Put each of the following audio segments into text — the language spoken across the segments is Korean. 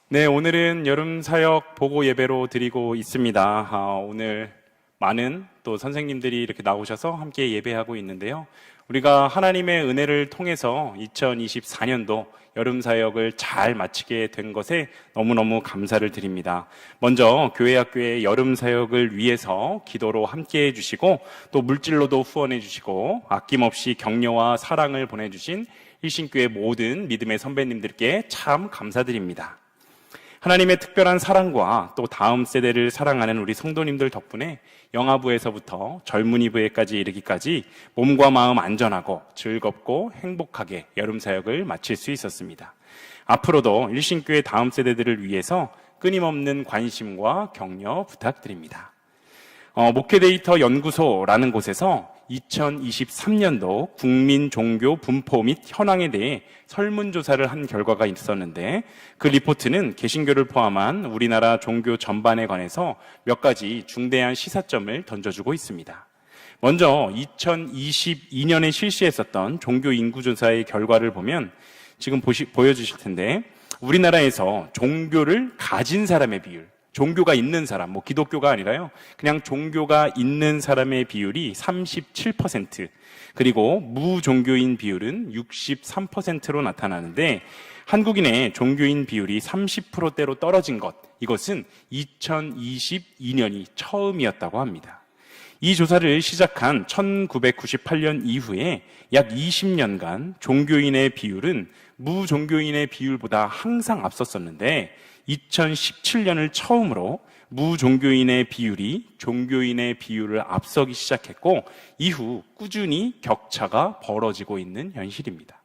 네, 오늘은 여름 사역 보고 예배로 드리고 있습니다. 오늘 많은 또 선생님들이 이렇게 나오셔서 함께 예배하고 있는데요. 우리가 하나님의 은혜를 통해서 2024년도 여름 사역을 잘 마치게 된 것에 너무너무 감사를 드립니다. 먼저 교회학교의 여름 사역을 위해서 기도로 함께 해주시고 또 물질로도 후원해 주시고 아낌없이 격려와 사랑을 보내주신 일신교회 모든 믿음의 선배님들께 참 감사드립니다. 하나님의 특별한 사랑과 또 다음 세대를 사랑하는 우리 성도님들 덕분에 영아부에서부터 젊은이부에까지 이르기까지 몸과 마음 안전하고 즐겁고 행복하게 여름 사역을 마칠 수 있었습니다. 앞으로도 일신교회 다음 세대들을 위해서 끊임없는 관심과 격려 부탁드립니다. 목회데이터 연구소라는 곳에서 2023년도 국민 종교 분포 및 현황에 대해 설문조사를 한 결과가 있었는데 그 리포트는 개신교를 포함한 우리나라 종교 전반에 관해서 몇 가지 중대한 시사점을 던져주고 있습니다. 먼저 2022년에 실시했었던 종교 인구조사의 결과를 보면 지금 보여주실 텐데 우리나라에서 종교를 가진 사람의 비율, 종교가 있는 사람, 기독교가 아니라요. 그냥 종교가 있는 사람의 비율이 37%, 그리고 무종교인 비율은 63%로 나타나는데 한국인의 종교인 비율이 30%대로 떨어진 것, 이것은 2022년이 처음이었다고 합니다. 이 조사를 시작한 1998년 이후에 약 20년간 종교인의 비율은 무종교인의 비율보다 항상 앞섰었는데 2017년을 처음으로 무종교인의 비율이 종교인의 비율을 앞서기 시작했고 이후 꾸준히 격차가 벌어지고 있는 현실입니다.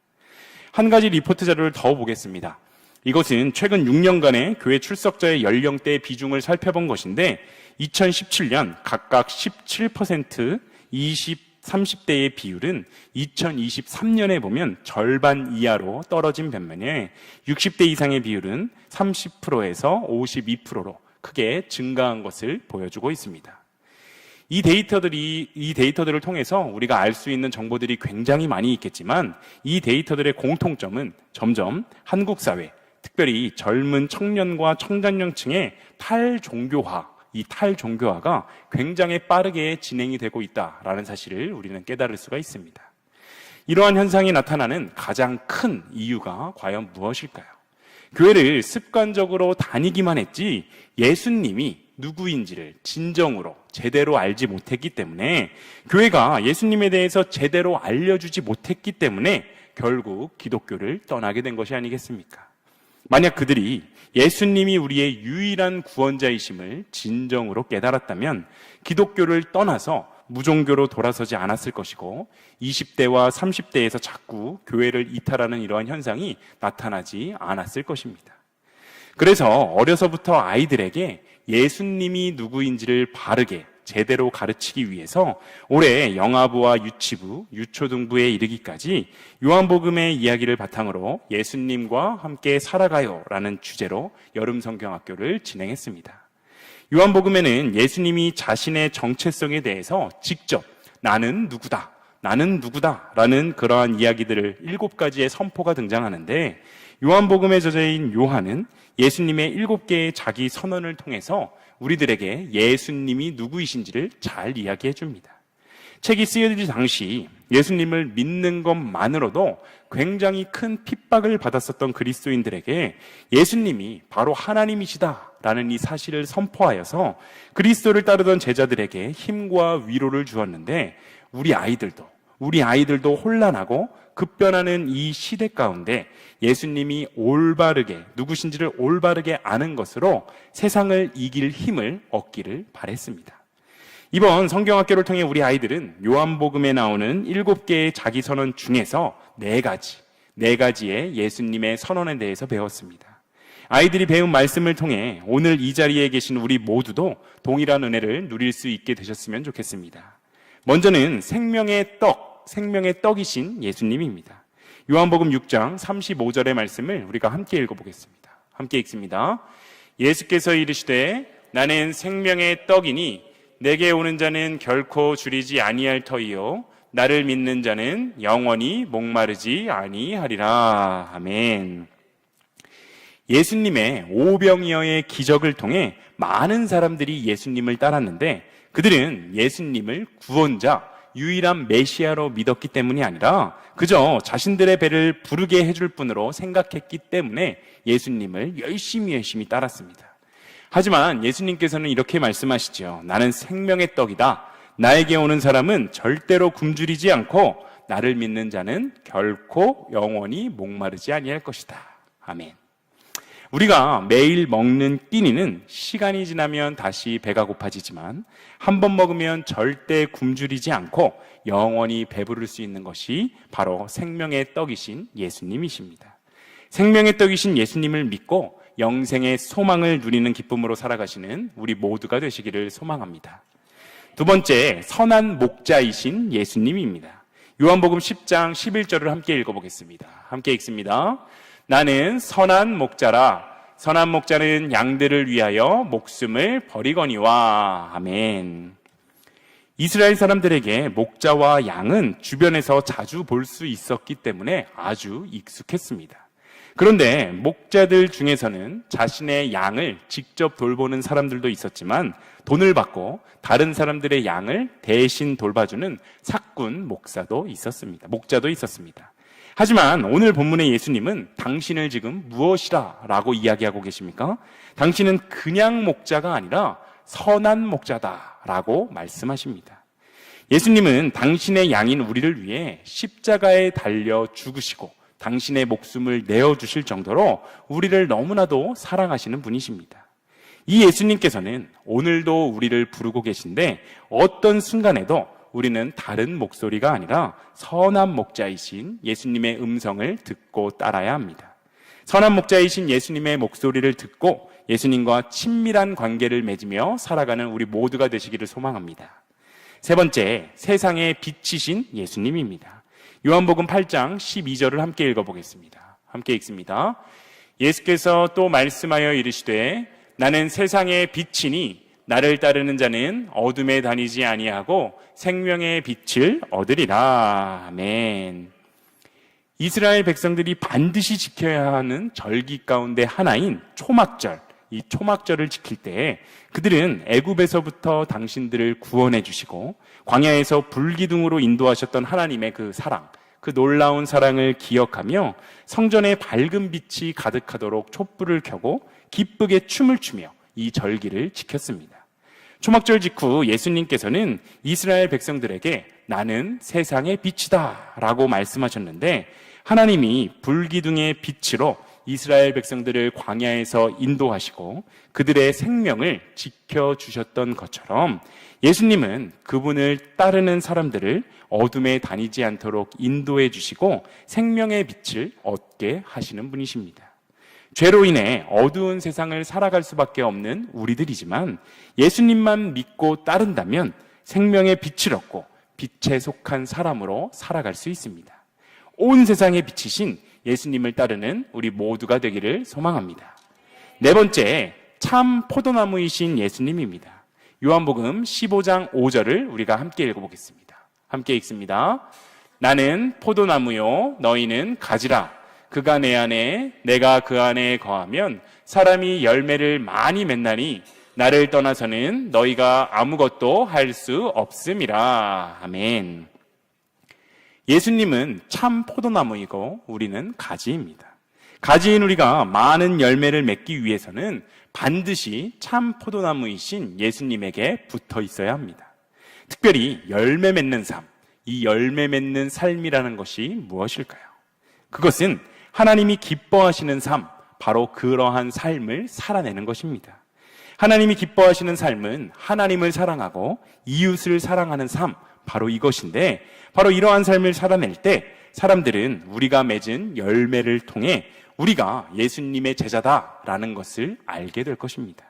한 가지 리포트 자료를 더 보겠습니다. 이것은 최근 6년간의 교회 출석자의 연령대 비중을 살펴본 것인데 2017년 각각 17%, 20, 30대의 비율은 2023년에 보면 절반 이하로 떨어진 반면에 60대 이상의 비율은 30%에서 52%로 크게 증가한 것을 보여주고 있습니다. 이 데이터들을 통해서 우리가 알 수 있는 정보들이 굉장히 많이 있겠지만 이 데이터들의 공통점은 점점 한국 사회, 특별히 젊은 청년과 청장년층의 이 탈종교화가 굉장히 빠르게 진행이 되고 있다라는 사실을 우리는 깨달을 수가 있습니다. 이러한 현상이 나타나는 가장 큰 이유가 과연 무엇일까요? 교회를 습관적으로 다니기만 했지 예수님이 누구인지를 진정으로 제대로 알지 못했기 때문에 교회가 예수님에 대해서 제대로 알려주지 못했기 때문에 결국 기독교를 떠나게 된 것이 아니겠습니까? 만약 그들이 예수님이 우리의 유일한 구원자이심을 진정으로 깨달았다면 기독교를 떠나서 무종교로 돌아서지 않았을 것이고 20대와 30대에서 자꾸 교회를 이탈하는 이러한 현상이 나타나지 않았을 것입니다. 그래서 어려서부터 아이들에게 예수님이 누구인지를 바르게 제대로 가르치기 위해서 올해 영아부와 유치부, 유초등부에 이르기까지 요한복음의 이야기를 바탕으로 예수님과 함께 살아가요 라는 주제로 여름 성경학교를 진행했습니다. 요한복음에는 예수님이 자신의 정체성에 대해서 직접 나는 누구다 라는 그러한 이야기들을 7가지의 선포가 등장하는데 요한복음의 저자인 요한은 예수님의 7개의 자기 선언을 통해서 우리들에게 예수님이 누구이신지를 잘 이야기해 줍니다. 책이 쓰여질 당시 예수님을 믿는 것만으로도 굉장히 큰 핍박을 받았었던 그리스도인들에게 예수님이 바로 하나님이시다라는 이 사실을 선포하여서 그리스도를 따르던 제자들에게 힘과 위로를 주었는데 우리 아이들도 혼란하고 급변하는 이 시대 가운데 예수님이 누구신지를 올바르게 아는 것으로 세상을 이길 힘을 얻기를 바랬습니다. 이번 성경학교를 통해 우리 아이들은 요한복음에 나오는 7개의 자기 선언 중에서 4가지의 예수님의 선언에 대해서 배웠습니다. 아이들이 배운 말씀을 통해 오늘 이 자리에 계신 우리 모두도 동일한 은혜를 누릴 수 있게 되셨으면 좋겠습니다. 먼저는 생명의 떡이신 예수님입니다. 요한복음 6장 35절의 말씀을 우리가 함께 읽어보겠습니다. 함께 읽습니다. 예수께서 이르시되 나는 생명의 떡이니 내게 오는 자는 결코 줄이지 아니할 터이요 나를 믿는 자는 영원히 목마르지 아니하리라. 아멘. 예수님의 오병이어의 기적을 통해 많은 사람들이 예수님을 따랐는데 그들은 예수님을 구원자, 유일한 메시아로 믿었기 때문이 아니라 그저 자신들의 배를 부르게 해줄 뿐으로 생각했기 때문에 예수님을 열심히 따랐습니다. 하지만 예수님께서는 이렇게 말씀하시죠. 나는 생명의 떡이다. 나에게 오는 사람은 절대로 굶주리지 않고 나를 믿는 자는 결코 영원히 목마르지 아니할 것이다. 아멘. 우리가 매일 먹는 끼니는 시간이 지나면 다시 배가 고파지지만 한 번 먹으면 절대 굶주리지 않고 영원히 배부를 수 있는 것이 바로 생명의 떡이신 예수님이십니다. 생명의 떡이신 예수님을 믿고 영생의 소망을 누리는 기쁨으로 살아가시는 우리 모두가 되시기를 소망합니다. 두 번째, 선한 목자이신 예수님입니다. 요한복음 10장 11절을 함께 읽어보겠습니다. 함께 읽습니다. 나는 선한 목자라. 선한 목자는 양들을 위하여 목숨을 버리거니와. 아멘. 이스라엘 사람들에게 목자와 양은 주변에서 자주 볼 수 있었기 때문에 아주 익숙했습니다. 그런데 목자들 중에서는 자신의 양을 직접 돌보는 사람들도 있었지만 돈을 받고 다른 사람들의 양을 대신 돌봐주는 사꾼 목자도 있었습니다. 하지만 오늘 본문의 예수님은 당신을 지금 무엇이라 라고 이야기하고 계십니까? 당신은 그냥 목자가 아니라 선한 목자다 라고 말씀하십니다. 예수님은 당신의 양인 우리를 위해 십자가에 달려 죽으시고 당신의 목숨을 내어주실 정도로 우리를 너무나도 사랑하시는 분이십니다. 이 예수님께서는 오늘도 우리를 부르고 계신데 어떤 순간에도 우리는 다른 목소리가 아니라 선한 목자이신 예수님의 음성을 듣고 따라야 합니다. 선한 목자이신 예수님의 목소리를 듣고 예수님과 친밀한 관계를 맺으며 살아가는 우리 모두가 되시기를 소망합니다. 세 번째, 세상의 빛이신 예수님입니다. 요한복음 8장 12절을 함께 읽어보겠습니다. 함께 읽습니다. 예수께서 또 말씀하여 이르시되 나는 세상의 빛이니 나를 따르는 자는 어둠에 다니지 아니하고 생명의 빛을 얻으리라. 아멘. 이스라엘 백성들이 반드시 지켜야 하는 절기 가운데 하나인 초막절, 이 초막절을 지킬 때에 그들은 애굽에서부터 당신들을 구원해 주시고 광야에서 불기둥으로 인도하셨던 하나님의 그 사랑, 그 놀라운 사랑을 기억하며 성전에 밝은 빛이 가득하도록 촛불을 켜고 기쁘게 춤을 추며 이 절기를 지켰습니다. 초막절 직후 예수님께서는 이스라엘 백성들에게 나는 세상의 빛이다 라고 말씀하셨는데 하나님이 불기둥의 빛으로 이스라엘 백성들을 광야에서 인도하시고 그들의 생명을 지켜주셨던 것처럼 예수님은 그분을 따르는 사람들을 어둠에 다니지 않도록 인도해 주시고 생명의 빛을 얻게 하시는 분이십니다. 죄로 인해 어두운 세상을 살아갈 수밖에 없는 우리들이지만 예수님만 믿고 따른다면 생명의 빛을 얻고 빛에 속한 사람으로 살아갈 수 있습니다. 온 세상의 빛이신 예수님을 따르는 우리 모두가 되기를 소망합니다. 네 번째, 참 포도나무이신 예수님입니다. 요한복음 15장 5절을 우리가 함께 읽어보겠습니다. 함께 읽습니다. 나는 포도나무요 너희는 가지라. 그가 내 안에 내가 그 안에 거하면 사람이 열매를 많이 맺나니 나를 떠나서는 너희가 아무것도 할 수 없음이라. 아멘. 예수님은 참 포도나무이고 우리는 가지입니다. 가지인 우리가 많은 열매를 맺기 위해서는 반드시 참 포도나무이신 예수님에게 붙어 있어야 합니다. 특별히 열매 맺는 삶, 이 열매 맺는 삶이라는 것이 무엇일까요? 그것은 하나님이 기뻐하시는 삶, 바로 그러한 삶을 살아내는 것입니다. 하나님이 기뻐하시는 삶은 하나님을 사랑하고 이웃을 사랑하는 삶, 바로 이것인데 바로 이러한 삶을 살아낼 때 사람들은 우리가 맺은 열매를 통해 우리가 예수님의 제자다라는 것을 알게 될 것입니다.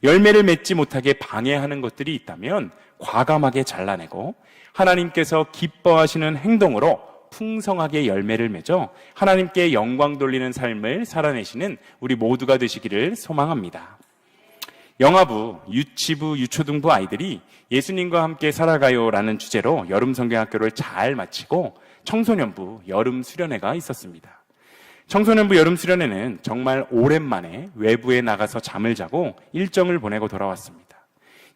열매를 맺지 못하게 방해하는 것들이 있다면 과감하게 잘라내고 하나님께서 기뻐하시는 행동으로 풍성하게 열매를 맺어 하나님께 영광 돌리는 삶을 살아내시는 우리 모두가 되시기를 소망합니다. 영아부, 유치부, 유초등부 아이들이 예수님과 함께 살아가요라는 주제로 여름 성경학교를 잘 마치고 청소년부 여름 수련회가 있었습니다. 청소년부 여름 수련회는 정말 오랜만에 외부에 나가서 잠을 자고 일정을 보내고 돌아왔습니다.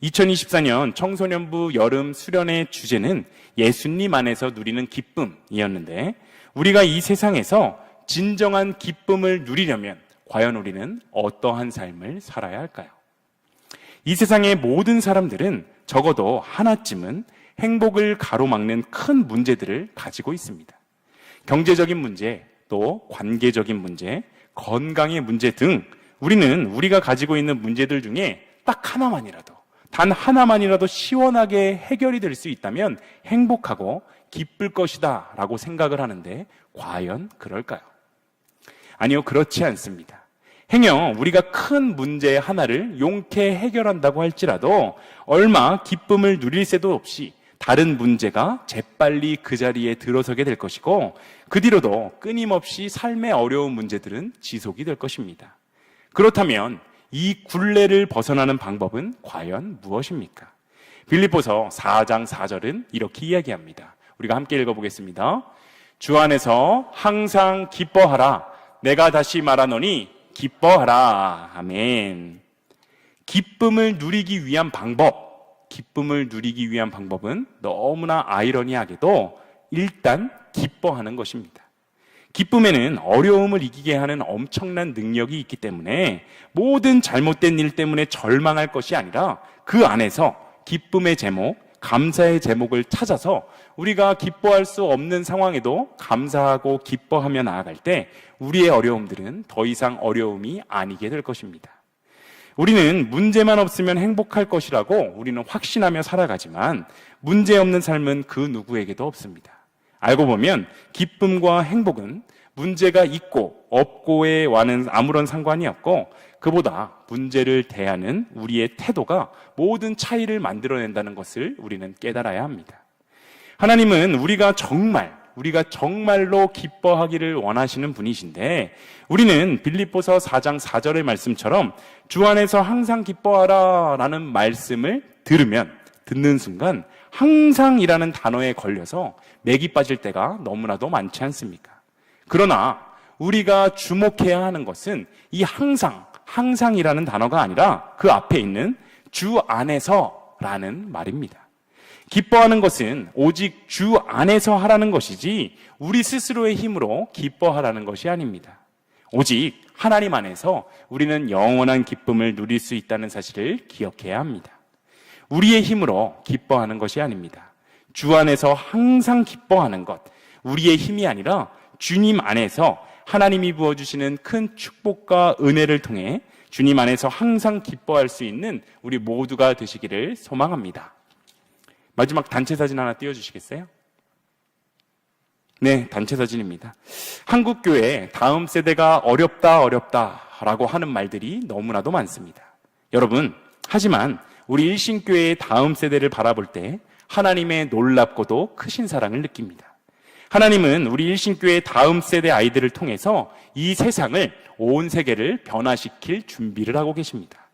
2024년 청소년부 여름 수련회 주제는 예수님 안에서 누리는 기쁨이었는데, 우리가 이 세상에서 진정한 기쁨을 누리려면 과연 우리는 어떠한 삶을 살아야 할까요? 이 세상의 모든 사람들은 적어도 하나쯤은 행복을 가로막는 큰 문제들을 가지고 있습니다. 경제적인 문제, 또 관계적인 문제, 건강의 문제 등 우리는 우리가 가지고 있는 문제들 중에 딱 하나만이라도, 단 하나만이라도 시원하게 해결이 될 수 있다면 행복하고 기쁠 것이다 라고 생각을 하는데, 과연 그럴까요? 아니요, 그렇지 않습니다. 행여 우리가 큰 문제 하나를 용케 해결한다고 할지라도 얼마 기쁨을 누릴 새도 없이 다른 문제가 재빨리 그 자리에 들어서게 될 것이고, 그 뒤로도 끊임없이 삶의 어려운 문제들은 지속이 될 것입니다. 그렇다면 이 굴레를 벗어나는 방법은 과연 무엇입니까? 빌립보서 4장 4절은 이렇게 이야기합니다. 우리가 함께 읽어보겠습니다. 주 안에서 항상 기뻐하라. 내가 다시 말하노니 기뻐하라. 아멘. 기쁨을 누리기 위한 방법은 너무나 아이러니하게도 일단 기뻐하는 것입니다. 기쁨에는 어려움을 이기게 하는 엄청난 능력이 있기 때문에 모든 잘못된 일 때문에 절망할 것이 아니라 그 안에서 기쁨의 제목, 감사의 제목을 찾아서 우리가 기뻐할 수 없는 상황에도 감사하고 기뻐하며 나아갈 때 우리의 어려움들은 더 이상 어려움이 아니게 될 것입니다. 우리는 문제만 없으면 행복할 것이라고 우리는 확신하며 살아가지만 문제 없는 삶은 그 누구에게도 없습니다. 알고 보면 기쁨과 행복은 문제가 있고 없고와는 아무런 상관이 없고, 그보다 문제를 대하는 우리의 태도가 모든 차이를 만들어낸다는 것을 우리는 깨달아야 합니다. 하나님은 우리가 정말로 기뻐하기를 원하시는 분이신데, 우리는 빌립보서 4장 4절의 말씀처럼 주 안에서 항상 기뻐하라 라는 말씀을 듣는 순간 항상이라는 단어에 걸려서 맥이 빠질 때가 너무나도 많지 않습니까? 그러나 우리가 주목해야 하는 것은 이 항상이라는 단어가 아니라 그 앞에 있는 주 안에서라는 말입니다. 기뻐하는 것은 오직 주 안에서 하라는 것이지 우리 스스로의 힘으로 기뻐하라는 것이 아닙니다. 오직 하나님 안에서 우리는 영원한 기쁨을 누릴 수 있다는 사실을 기억해야 합니다. 우리의 힘으로 기뻐하는 것이 아닙니다. 주 안에서 항상 기뻐하는 것, 우리의 힘이 아니라 주님 안에서 하나님이 부어주시는 큰 축복과 은혜를 통해 주님 안에서 항상 기뻐할 수 있는 우리 모두가 되시기를 소망합니다. 마지막 단체 사진 하나 띄워주시겠어요? 네, 단체 사진입니다. 한국교회 다음 세대가 어렵다라고 하는 말들이 너무나도 많습니다. 여러분, 하지만 우리 일신교회의 다음 세대를 바라볼 때 하나님의 놀랍고도 크신 사랑을 느낍니다. 하나님은 우리 일신교회의 다음 세대 아이들을 통해서 이 세상을, 온 세계를 변화시킬 준비를 하고 계십니다.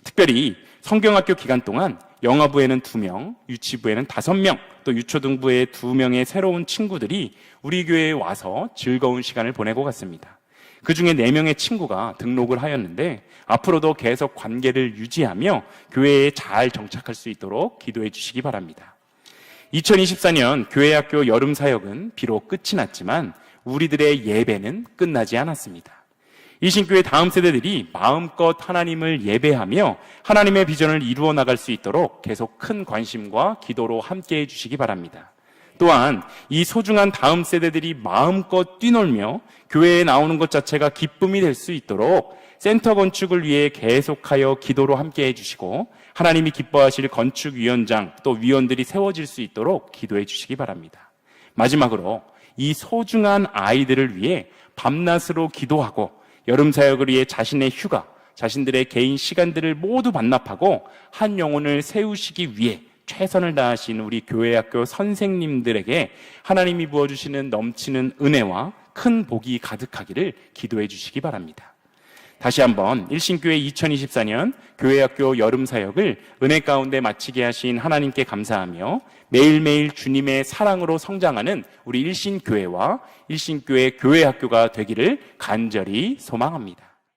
특별히 성경학교 기간 동안 영어부에는 2명, 유치부에는 5명, 또 유초등부에 2명의 새로운 친구들이 우리 교회에 와서 즐거운 시간을 보내고 갔습니다. 그 중에 4명의 친구가 등록을 하였는데 앞으로도 계속 관계를 유지하며 교회에 잘 정착할 수 있도록 기도해 주시기 바랍니다. 2024년 교회학교 여름 사역은 비록 끝이 났지만 우리들의 예배는 끝나지 않았습니다. 일신교회 다음 세대들이 마음껏 하나님을 예배하며 하나님의 비전을 이루어 나갈 수 있도록 계속 큰 관심과 기도로 함께해 주시기 바랍니다. 또한 이 소중한 다음 세대들이 마음껏 뛰놀며 교회에 나오는 것 자체가 기쁨이 될 수 있도록 센터 건축을 위해 계속하여 기도로 함께해 주시고 하나님이 기뻐하실 건축위원장 또 위원들이 세워질 수 있도록 기도해 주시기 바랍니다. 마지막으로 이 소중한 아이들을 위해 밤낮으로 기도하고 여름 사역을 위해 자신의 휴가, 자신들의 개인 시간들을 모두 반납하고 한 영혼을 세우시기 위해 최선을 다하신 우리 교회학교 선생님들에게 하나님이 부어주시는 넘치는 은혜와 큰 복이 가득하기를 기도해 주시기 바랍니다. 다시 한번 일신교회 2024년 교회학교 여름 사역을 은혜 가운데 마치게 하신 하나님께 감사하며 매일매일 주님의 사랑으로 성장하는 우리 일신교회와 일신교회 교회학교가 되기를 간절히 소망합니다.